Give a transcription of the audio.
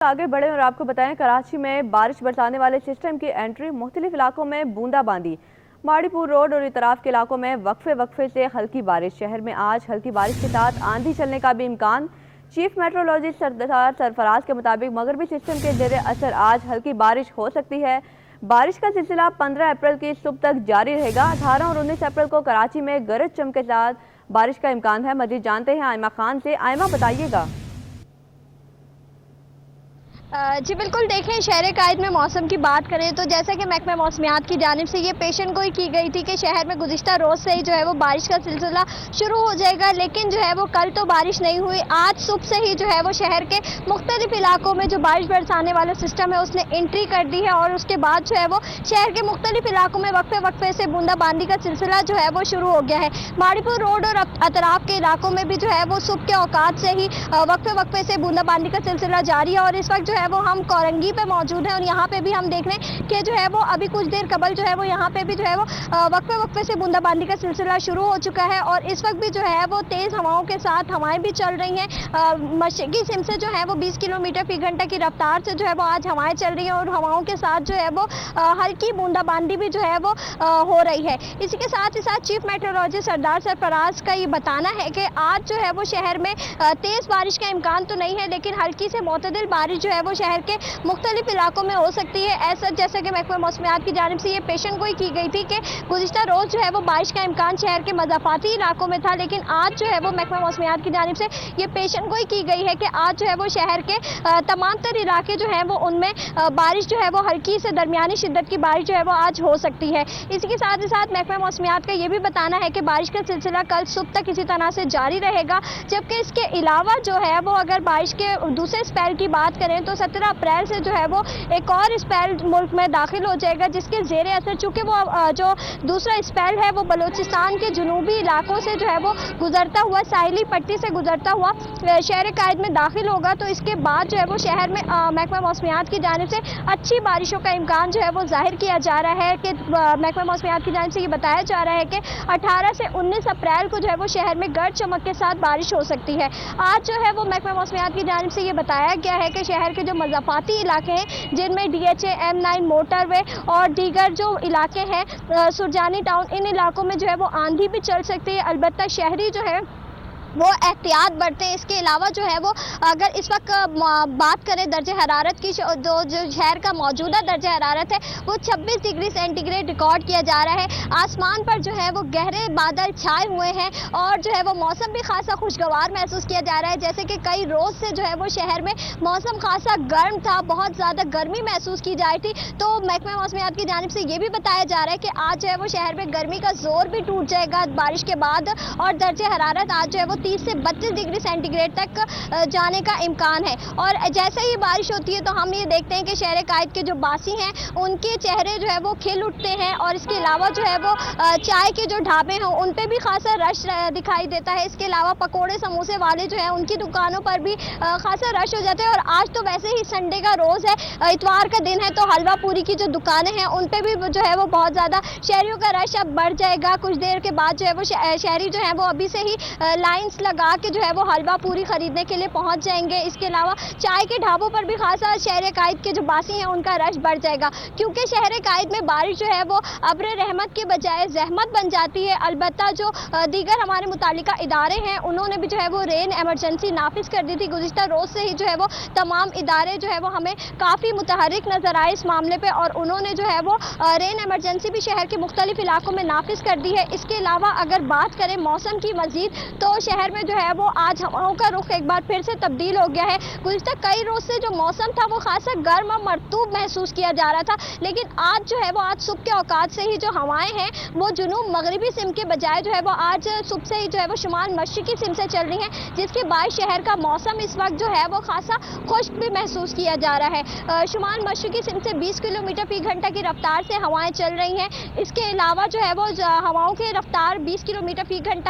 آگے بڑھیں اور آپ کو بتائیں کراچی میں بارش برسانے والے سسٹم کی انٹری، مختلف علاقوں میں بوندا باندی، ماڑی پور روڈ اور اطراف کے علاقوں میں وقفے سے ہلکی بارش۔ شہر میں آج ہلکی بارش کے ساتھ آندھی چلنے کا بھی امکان۔ چیف میٹرولوجسٹ سردار سرفراز کے مطابق مغربی سسٹم کے زیر اثر آج ہلکی بارش ہو سکتی ہے۔ بارش کا سلسلہ 15 اپریل کی صبح تک جاری رہے گا۔ 18 اور 19 اپریل کو کراچی میں گرج چمک کے ساتھ بارش کا امکان ہے۔ مزید جانتے ہیں آئمہ خان سے۔ آئمہ بتائیے گا۔ جی بالکل، دیکھیں شہر قائد میں موسم کی بات کریں تو جیسا کہ محکمہ موسمیات کی جانب سے یہ پیشن گوئی کی گئی تھی کہ شہر میں گزشتہ روز سے ہی جو ہے وہ بارش کا سلسلہ شروع ہو جائے گا، لیکن جو ہے وہ کل تو بارش نہیں ہوئی۔ آج صبح سے ہی جو ہے وہ شہر کے مختلف علاقوں میں جو بارش برسانے والا سسٹم ہے اس نے انٹری کر دی ہے، اور اس کے بعد جو ہے وہ شہر کے مختلف علاقوں میں وقفے سے بوندا باندی کا سلسلہ جو ہے وہ شروع ہو گیا ہے۔ ماڑی پور روڈ اور اطراف کے علاقوں میں بھی جو ہے وہ صبح کے اوقات سے ہی وقفے سے بوندا باندی کا سلسلہ جاری ہے، اور اس وقت جو ہے وہ ہم کورنگی پہ موجود ہیں اور یہاں پہ بھی ہم دیکھ رہے ہیں کہ جو ہے وہ ابھی کچھ دیر قبل جو ہے وہ یہاں پہ بھی جو ہے وہ وقفے سے بوندا باندی کا سلسلہ شروع ہو چکا ہے، اور اس وقت بھی جو ہے وہ تیز ہواؤں کے ساتھ ہوائیں بھی چل رہی ہیں۔ مشرقی سمت سے جو ہے وہ 20 کلومیٹر فی گھنٹہ کی رفتار سے جو ہے وہ آج ہوائیں چل رہی ہیں، اور ہواؤں کے ساتھ جو ہے وہ ہلکی بوندا باندی بھی جو ہے وہ ہو رہی ہے۔ اسی کے ساتھ ہی ساتھ چیف میٹرولوجسٹ سردار سرفراز کا یہ بتانا ہے کہ آج جو ہے وہ شہر میں تیز بارش کا امکان تو نہیں ہے، لیکن ہلکی سے معتدل بارش جو ہے وہ شہر کے مختلف علاقوں میں ہو سکتی ہے۔ ایسا جیسا کہ محکمہ موسمیات کی جانب سے یہ پیشن گوئی کی گئی تھی کہ گزشتہ روز جو ہے وہ بارش کا امکان شہر کے مضافاتی علاقوں میں تھا، لیکن آج جو ہے وہ محکمہ موسمیات کی جانب سے یہ پیشن گوئی کی گئی ہے کہ آج جو ہے وہ شہر کے تمام تر علاقے جو ہیں وہ ان میں بارش جو ہے وہ ہلکی سے درمیانی شدت کی بارش جو ہے وہ آج ہو سکتی ہے۔ اسی کے ساتھ ہی ساتھ محکمہ موسمیات کا یہ بھی بتانا ہے کہ بارش کا سلسلہ کل صبح تک اسی طرح سے جاری رہے گا، جبکہ اس کے علاوہ جو ہے وہ اگر بارش کے دوسرے اسپیل کی بات کریں تو 17 اپریل سے جو ہے وہ ایک اور اسپیل ملک میں داخل ہو جائے گا، جس کے زیر اثر چونکہ وہ جو دوسرا اسپیل ہے وہ بلوچستان کے جنوبی علاقوں سے جو ہے وہ گزرتا ہوا ساحلی پٹی سے گزرتا ہوا شہر قائد میں داخل ہوگا، تو اس کے بعد جو ہے وہ شہر میں محکمہ موسمیات کی جانب سے اچھی بارشوں کا امکان جو ہے وہ ظاہر کیا جا رہا ہے کہ محکمہ موسمیات کی جانب سے یہ بتایا جا رہا ہے کہ 18 سے 19 اپریل کو جو ہے وہ شہر میں گرج چمک کے ساتھ بارش ہو سکتی ہے۔ آج جو ہے وہ محکمہ موسمیات کی جانب سے یہ بتایا گیا ہے کہ شہر کے جو مضافاتی علاقے ہیں جن میں DHA M9 موٹر وے اور دیگر جو علاقے ہیں سرجانی ٹاؤن، ان علاقوں میں جو ہے وہ آندھی بھی چل سکتی ہے، البتہ شہری جو ہے وہ احتیاط برتیں۔ اس کے علاوہ جو ہے وہ اگر اس وقت بات کریں درجہ حرارت کی، جو شہر کا موجودہ درجہ حرارت ہے وہ 26 ڈگری سینٹی گریڈ ریکارڈ کیا جا رہا ہے۔ آسمان پر جو ہے وہ گہرے بادل چھائے ہوئے ہیں، اور جو ہے وہ موسم بھی خاصا خوشگوار محسوس کیا جا رہا ہے، جیسے کہ کئی روز سے جو ہے وہ شہر میں موسم خاصا گرم تھا، بہت زیادہ گرمی محسوس کی جا رہی تھی۔ تو محکمہ موسمیات کی جانب سے یہ بھی بتایا جا رہا ہے کہ آج جو ہے وہ شہر میں گرمی کا زور بھی ٹوٹ جائے گا بارش کے بعد، اور درجہ حرارت آج جو ہے وہ 30 سے 32 ڈگری سینٹی گریڈ تک جانے کا امکان ہے۔ اور جیسے ہی بارش ہوتی ہے تو ہم یہ دیکھتے ہیں کہ شہر قائد کے جو باسی ہیں ان کے چہرے جو ہے وہ کھل اٹھتے ہیں، اور اس کے علاوہ جو ہے وہ چائے کے جو ڈھابے ہیں ان پہ بھی خاصا رش دکھائی دیتا ہے۔ اس کے علاوہ پکوڑے سموسے والے جو ہیں ان کی دکانوں پر بھی خاصا رش ہو جاتا ہے، اور آج تو ویسے ہی سنڈے کا روز ہے، اتوار کا دن ہے، تو حلوہ پوری کی جو دکانیں ہیں ان پہ بھی جو ہے وہ بہت زیادہ شہریوں کا رش اب بڑھ جائے گا۔ کچھ دیر کے بعد جو ہے وہ شہری جو ہے وہ ابھی سے ہی لائنز لگا کے جو ہے وہ حلوہ پوری خریدنے کے لیے پہنچ جائیں گے۔ اس کے علاوہ چائے کے ڈھابوں پر بھی خاصا شہر قائد کے جو باسی ہیں ان کا رش بڑھ جائے گا، کیونکہ شہر قائد میں بارش جو ہے وہ ابر رحمت کے بجائے زحمت بن جاتی ہے۔ البتہ جو دیگر ہمارے متعلقہ ادارے ہیں انہوں نے بھی جو ہے وہ رین ایمرجنسی نافذ کر دی تھی گزشتہ روز سے ہی، جو ہے وہ تمام ادارے جو ہے وہ ہمیں کافی متحرک نظر آئے اس معاملے پہ، اور انہوں نے جو ہے وہ رین ایمرجنسی بھی شہر کے مختلف علاقوں میں نافذ کر دی ہے۔ اس کے علاوہ اگر بات کریں موسم کی مزید تو شہر میں جو ہے وہ آج ہواؤں کا رخ ایک بار پھر سے تبدیل ہو گیا ہے۔ گزشتہ کئی روز سے جو موسم تھا وہ خاصا گرم اور مرطوب محسوس کیا جا رہا تھا، لیکن آج جو ہے وہ آج صبح کے اوقات سے ہی جو ہوائیں ہیں وہ جنوب مغربی سمت کے بجائے جو ہے وہ آج صبح سے ہی جو ہے وہ شمال مشرقی سمت سے چل رہی ہیں، جس کے باعث شہر کا موسم اس وقت جو ہے وہ خاصا خشک بھی محسوس کیا جا رہا ہے۔ شمال مشرقی سمت سے 20 کلومیٹر فی گھنٹہ کی رفتار سے ہوائیں چل رہی ہیں۔ اس کے علاوہ جو ہے وہ ہواؤں کی رفتار 20 کلومیٹر فی گھنٹہ